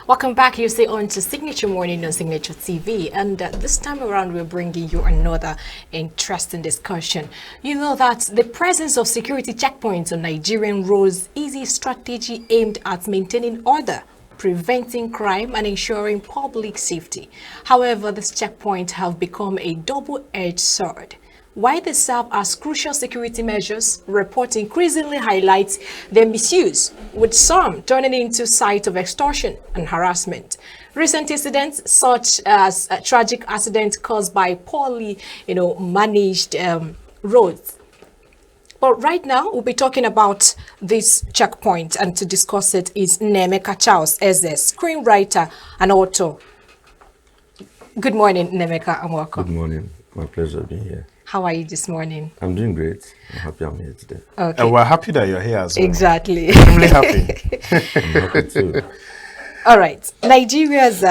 Welcome back. You stay on to Signature Morning on Signature TV, and this time around we're bringing you another interesting discussion. You know that the presence of security checkpoints on Nigerian roads is a strategy aimed at maintaining order, preventing crime and ensuring public safety. However, these checkpoints have become a double-edged sword. Why they serve as crucial security measures, report increasingly highlights their misuse, with some turning into sites of extortion and harassment. Recent incidents, such as a tragic accident caused by poorly, managed roads. But right now, we'll be talking about this checkpoint, and to discuss it is Nnaemeka Charles Eze, screenwriter and author. Good morning, Nnaemeka, and welcome. Good morning. My pleasure being here. How are you this morning? I'm doing great. I'm happy I'm here today. Okay. And we're happy that you're here as well. Exactly. I'm really happy. I'm happy too. All right. Nigeria's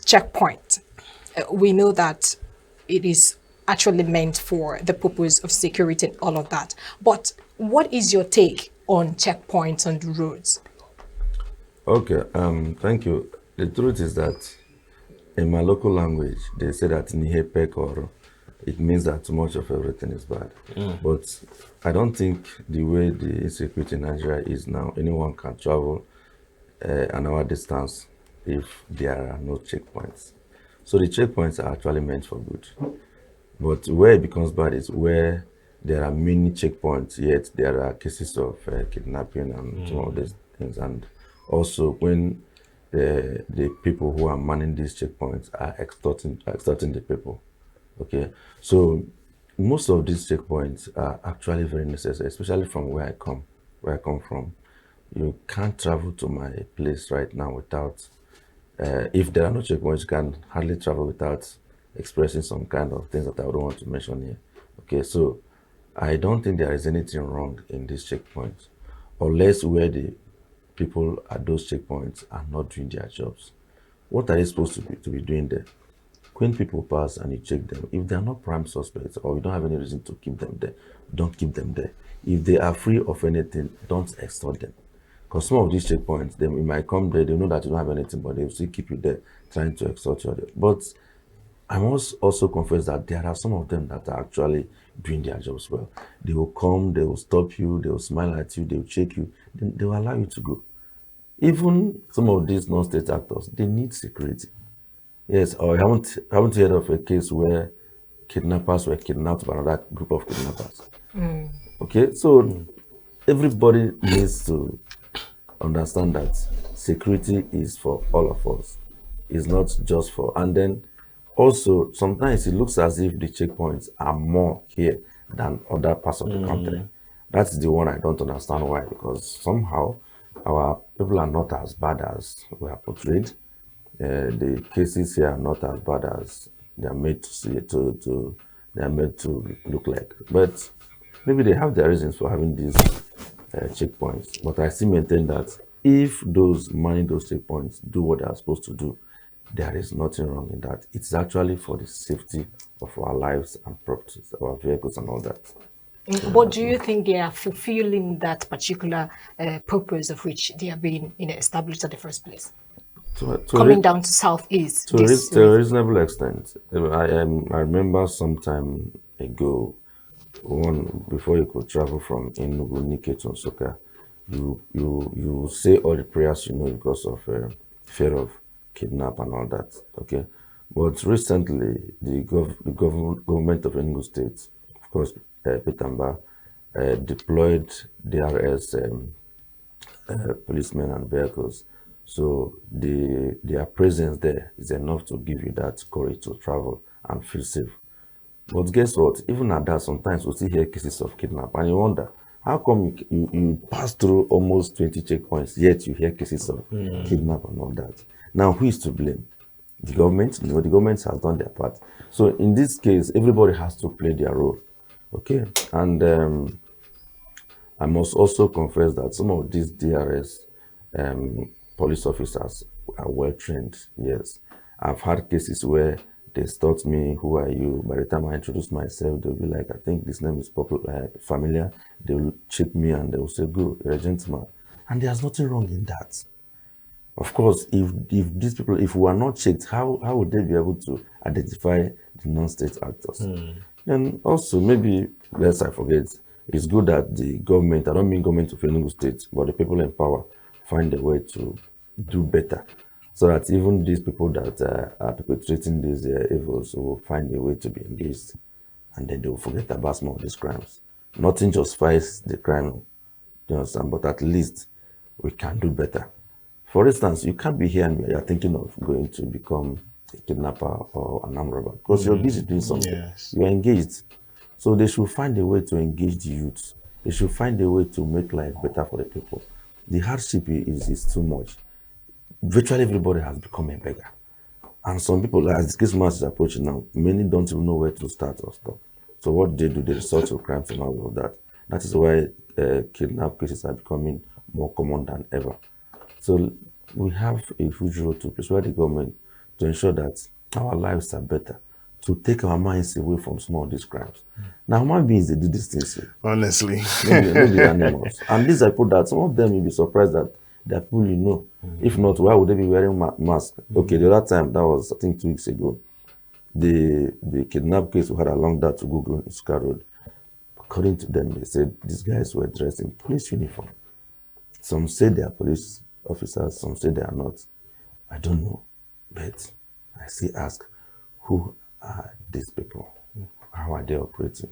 checkpoint. We know that it is actually meant for the purpose of security and all of that. But what is your take on checkpoints on the roads? Okay. Thank you. The truth is that in my local language, they say that Nnaemeka or it means that too much of everything is bad. But I don't think the way the insecurity in Nigeria is now, anyone can travel an hour distance if there are no checkpoints. So the checkpoints are actually meant for good. But where it becomes bad is where there are many checkpoints, yet there are cases of kidnapping and some of these things. And also when the people who are manning these checkpoints are extorting the people. Okay, so most of these checkpoints are actually very necessary, especially from where I come from. You can't travel to my place right now without, if there are no checkpoints, you can hardly travel without expressing some kind of things that I don't want to mention here. Okay, so I don't think there is anything wrong in these checkpoints, unless where the people at those checkpoints are not doing their jobs. What are they supposed to be doing there? When people pass and you check them, if they are not prime suspects or you don't have any reason to keep them there, don't keep them there. If they are free of anything, don't extort them. Because some of these checkpoints, you might come there, they know that you don't have anything, but they will still keep you there trying to extort you. But I must also confess that there are some of them that are actually doing their jobs well. They will come, they will stop you, they will smile at you, they will check you, then they will allow you to go. Even some of these non-state actors, they need security. Yes, or I haven't heard of a case where kidnappers were kidnapped by another group of kidnappers. Okay, so everybody needs to understand that security is for all of us. It's not just for, and then also sometimes it looks as if the checkpoints are more here than other parts of the country. That's the one I don't understand why, because somehow our people are not as bad as we are portrayed. The cases here are not as bad as they are made to see they are made to look like. But maybe they have their reasons for having these checkpoints. But I still maintain that if those manning those checkpoints do what they are supposed to do, there is nothing wrong in that. It's actually for the safety of our lives and properties, our vehicles and all that. But do you think they are fulfilling that particular purpose of which they are being established at the first place? Coming down to Southeast. To a reasonable extent. I remember some time ago, before you could travel from Enugu, Nike to Nsukka, you say all the prayers you know because of fear of kidnap and all that. Okay, but recently the government of Enugu State, of course, Petamba, deployed DRS policemen and vehicles. So their presence there is enough to give you that courage to travel and feel safe. But guess what? Even at that, sometimes we still hear cases of kidnap, and you wonder how come you pass through almost 20 checkpoints, yet you hear cases of kidnap and all that. Now, who is to blame? The government? No, the government has done their part. So in this case, everybody has to play their role. Okay, and I must also confess that some of these DRS police officers are well trained. Yes, I've had cases where they taught me, who are you? By the time I introduce myself, they'll be like, I think this name is familiar. They will check me and they will say, good, you're a gentleman. And there's nothing wrong in that. Of course, if these people, if we are not checked, how would they be able to identify the non-state actors? And also, maybe, lest I forget, it's good that the government, I don't mean government of Enugu State, but the people in power find a way to do better. So that even these people that are perpetrating these evils will find a way to be engaged. And then they will forget about some of these crimes. Nothing justifies the crime, you understand, but at least we can do better. For instance, you can't be here and you're thinking of going to become a kidnapper or an armed robber because you're busy doing something. Yes. You're engaged. So they should find a way to engage the youth. They should find a way to make life better for the people. The hardship is too much. Virtually everybody has become a beggar. And some people, as Christmas is approaching now, many don't even know where to start or stop. So what they do, they resort to crimes and all of that. That is why kidnap cases are becoming more common than ever. So we have a huge role to persuade the government to ensure that our lives are better, to take our minds away from some of these crimes. Now, human beings, they do these things. Honestly. Not the animals. And these are people that some of them will be surprised that they're people you know. If not, why would they be wearing masks? Okay, the other time, that was, I think, 2 weeks ago, the kidnap case we had along that to Google in Scar Road. According to them, they said these guys were dressed in police uniform. Some say they are police officers, some say they are not. I don't know. But I still ask, who are these people? How are they operating?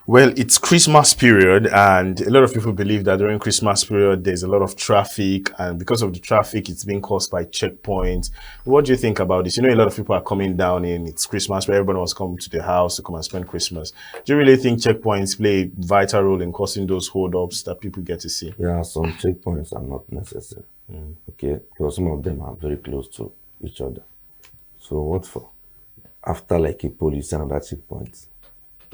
Well, it's Christmas period, and a lot of people believe that during Christmas period, there's a lot of traffic, and because of the traffic, it's being caused by checkpoints. What do you think about this? You know, a lot of people are coming down in, it's Christmas, where everyone wants to come to the house to come and spend Christmas. Do you really think checkpoints play a vital role in causing those hold-ups that people get to see? Yeah, some checkpoints are not necessary. Okay, because some of them are very close to each other. So what for? After like a police another checkpoint.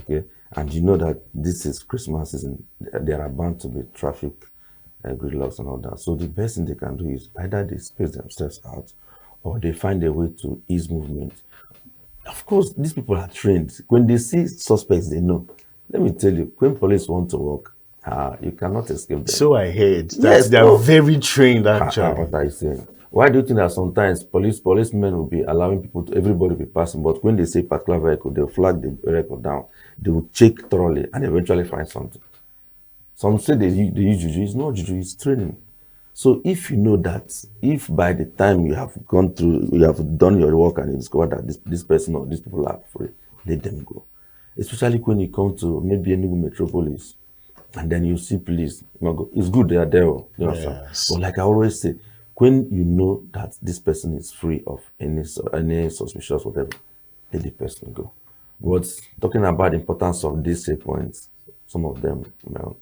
Okay, and you know that this is Christmas season, there are bound to be traffic gridlocks and all that. So the best thing they can do is either they space themselves out or they find a way to ease movement. Of course, these people are trained. When they see suspects, they know. Let me tell you, when police want to work, you cannot escape them. So I heard that Yes, they are no. very trained, actually. What are you saying? Why do you think that sometimes policemen will be allowing everybody to be passing, but when they say particular vehicle, they'll flag the vehicle down, they will check thoroughly and eventually find something. Some say they use juju. It's not juju, it's training. So if you know that, if by the time you have gone through, you have done your work and you discover that this person or these people are free, let them go. Especially when you come to maybe a new metropolis and then you see police, it's good they are there, you know. Yes. But like I always say, when you know that this person is free of any suspicious whatever, let the person go. But talking about the importance of these checkpoints, some of them,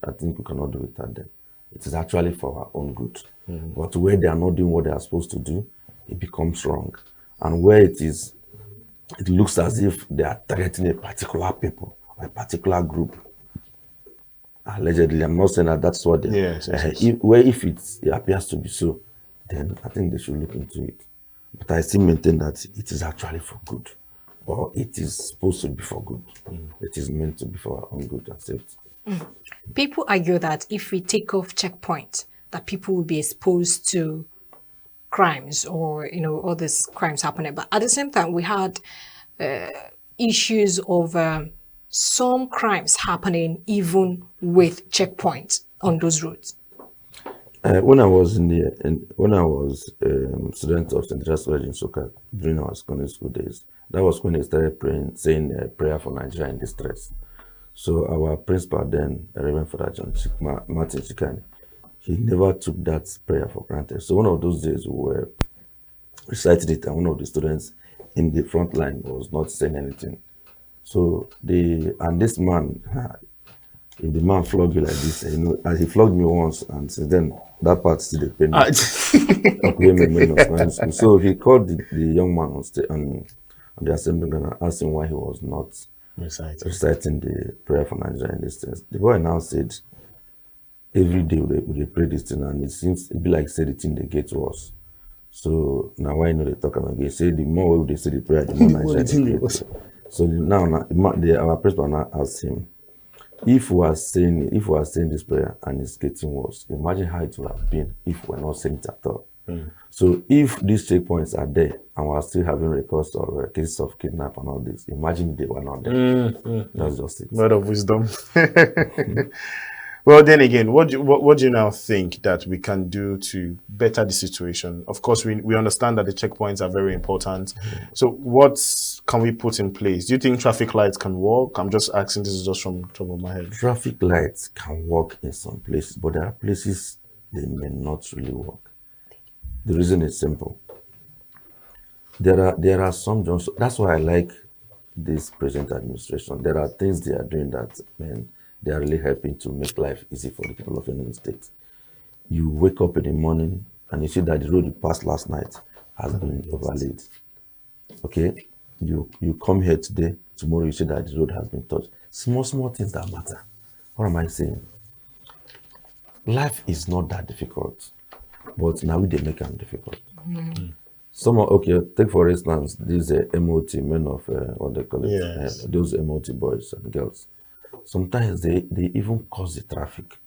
I think we cannot do without them. It is actually for our own good. But where they are not doing what they are supposed to do, it becomes wrong. And where it looks as if they are targeting a particular people or a particular group. Allegedly, I'm not saying that that's what they Yes. If it appears to be so, then I think they should look into it. But I still maintain that it is actually for good, or it is supposed to be for good. It is meant to be for our own good and safety. People argue that if we take off checkpoints, that people will be exposed to crimes or, all these crimes happening. But at the same time, we had issues of some crimes happening even with checkpoints on those roads. When I was student of St. Charles College in Soka during our secondary school days, that was when they started saying a prayer for Nigeria in distress. So our principal then, Reverend Father John Martin Chikani, he never took that prayer for granted. So one of those days we were reciting it, and one of the students in the front line was not saying anything. So this man, if the man flogged you like this, as he flogged me once, and since then that part still dey pain me. So he called the young man on the assembly ground and asked him why he was not reciting the prayer for Nigeria in this things. The boy now said, every day they pray this thing, and it be like say the thing they get worse. So now why they talk about it? Say the more they say the prayer, the more Nigeria they get. So now our principal now asked him, if we are saying this prayer and it's getting worse, imagine how it would have been if we're not saying it at all. So if these checkpoints are there and we're still having records of cases of kidnap and all this, imagine they were not there. That's just it. Word of wisdom. Well, then again, what do you now think that we can do to better the situation? Of course, we understand that the checkpoints are very important. So what can we put in place? Do you think traffic lights can work? I'm just asking, this is just from the top of my head. Traffic lights can work in some places, but there are places they may not really work. The reason is simple. There are some jobs. That's why I like this present administration. There are things they are doing that, man, they are really helping to make life easy for the people of Enugu State. You wake up in the morning and you see that the road you passed last night has been overlaid. Okay? You come here today, tomorrow you see that the road has been touched. Small things that matter. What am I saying? Life is not that difficult, but now they make them difficult. Take for instance, these MOT men of what they call it, Yes. those MOT boys and girls. Sometimes they even cause the traffic.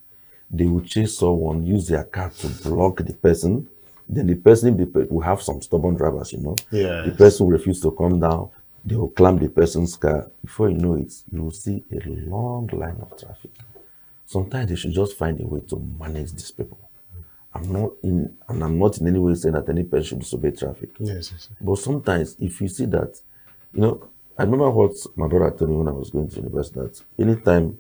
They will chase someone, use their car to block the person. Then the person will have some stubborn drivers, Yes. The person will refuse to come down. They will clamp the person's car. Before you know it, you will see a long line of traffic. Sometimes they should just find a way to manage these people. I'm not in any way saying that any person should disobey traffic. Yes. But sometimes, if you see that, I remember what my brother told me when I was going to university, that anytime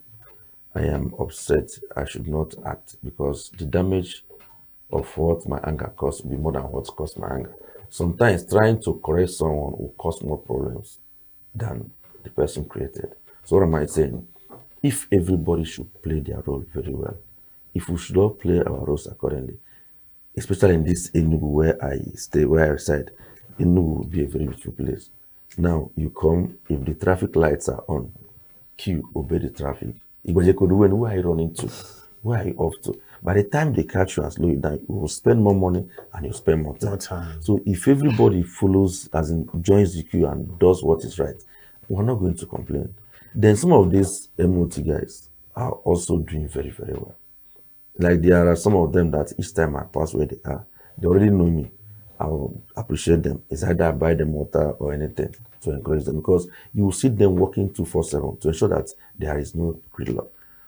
I am upset, I should not act, because the damage of what my anger caused will be more than what caused my anger. Sometimes trying to correct someone will cause more problems than the person created. So what am I saying? If everybody should play their role very well, if we should all play our roles accordingly, especially in this Enugu where I stay, where I reside, Enugu will be a very beautiful place. Now you come, if the traffic lights are on, queue, obey the traffic. Where are you running to? Where are you off to? By the time they catch you and slow you down, you will spend more money and you spend more time. So if everybody follows, as in joins the queue and does what is right, we're not going to complain. Then some of these MOT guys are also doing very, very well. Like there are some of them that each time I pass where they are, they already know me. I will appreciate them. It's either I buy them water or anything to encourage them, because you will see them working 247 to ensure that there is no gridlock.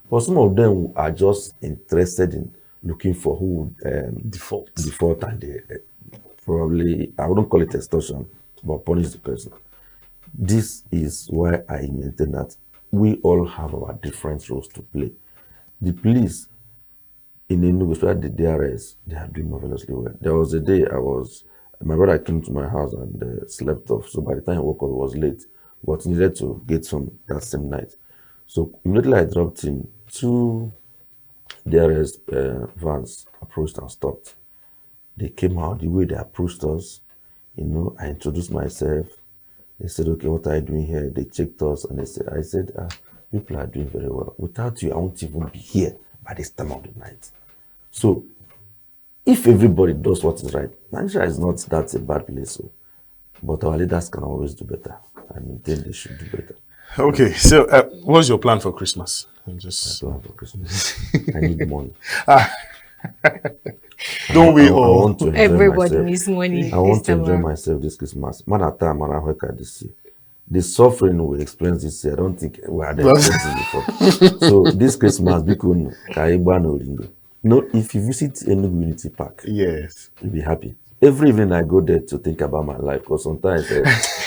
But some of them are just interested in looking for who default, and they probably, I wouldn't call it extortion, but punish the person. This is why I maintain that we all have our different roles to play. The police in Enugu, especially the DRS, they are doing marvelously well. There was a day my brother came to my house and slept off. So by the time he woke up, it was late, but needed to get home that same night. So immediately I dropped him, 2 DRS vans approached and stopped. They came out the way they approached us. I introduced myself. They said, okay, what are you doing here? They checked us and I said, people are doing very well. Without you, I won't even be here by this time of the night. So, if everybody does what is right, Nigeria is not that a bad place. So, but our leaders can always do better. I maintain they should do better. Okay, so what's your plan for Christmas? My plan for Christmas. I need money. Don't we I all? want to enjoy Everybody myself. needs money. I want to Mr. enjoy Mar. myself this Christmas. Man at time, man, I work at this year. The suffering we experience this year, I don't think we had experienced before. So this Christmas, if you visit Enugu Unity Park, Yes. you'll be happy. Every evening I go there to think about my life, because sometimes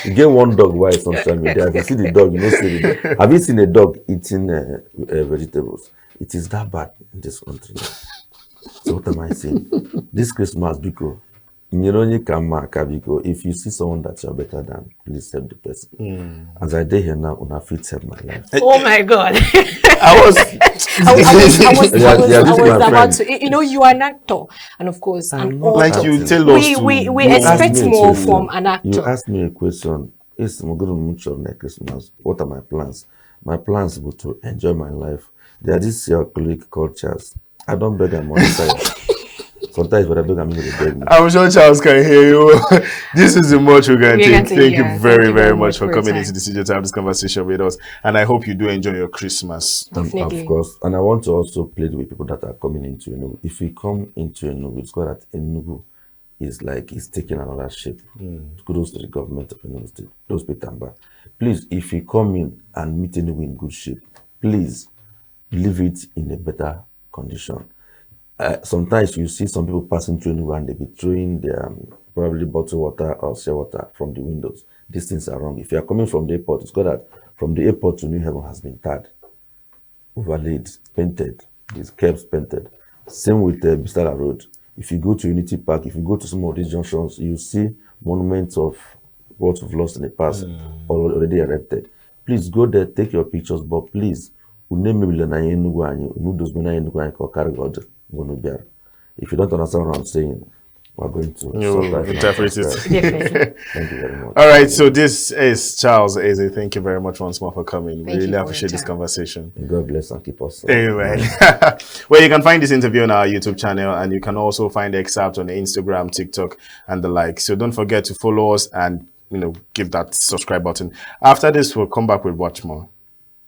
you get one dog while it's on social media. If you see the dog, you know see the dog. Have you seen a dog eating vegetables? It is that bad in this country. So what am I saying? This Christmas, because if you see someone that you're better than, please help the person. As I did here now, una fit help my life. Oh my God. I was about to, you are an actor, and of course, an author. like you tell us to. We You asked expect me a more question. from an actor. You asked me a question. Next Christmas. What are my plans? My plans were to enjoy my life. There are this your colleague called Charles. I don't beg him on the Sometimes when I beg him, he beg me. I'm sure Charles can hear you. This is the much we're going to take. Thank you Thank very, you very much for your coming time. into the studio to have this conversation with us. And I hope you do enjoy your Christmas. Definitely. Of course. And I want to also plead with people that are coming into Enugu. If we come into Enugu, it's called that Enugu is like it's taking another shape. Kudos to the government of Enugu State. Those people, please, if you come in and meet Enugu in good shape, please leave it in a better condition. Sometimes you see some people passing through Enugu and they be throwing their probably bottled water or sea water from the windows. These things are wrong. If you are coming from the airport, it's got that from the airport to New Haven has been tarred, overlaid, painted, these curbs painted. Same with Bistara Road. If you go to Unity Park, if you go to some of these junctions, you see monuments of what we've lost in the past already erected. Please go there, take your pictures, but please, if you don't understand what I'm saying, we're going to interpret it. Thank you very much. All right, so this is Charles Eze. Thank you very much once more for coming. Thank you Really for appreciate your this time. conversation. God bless and keep us. Amen. Well, you can find this interview on our YouTube channel, and you can also find the excerpt on the Instagram, TikTok, and the like. So don't forget to follow us and give that subscribe button. After this, we'll come back with much more.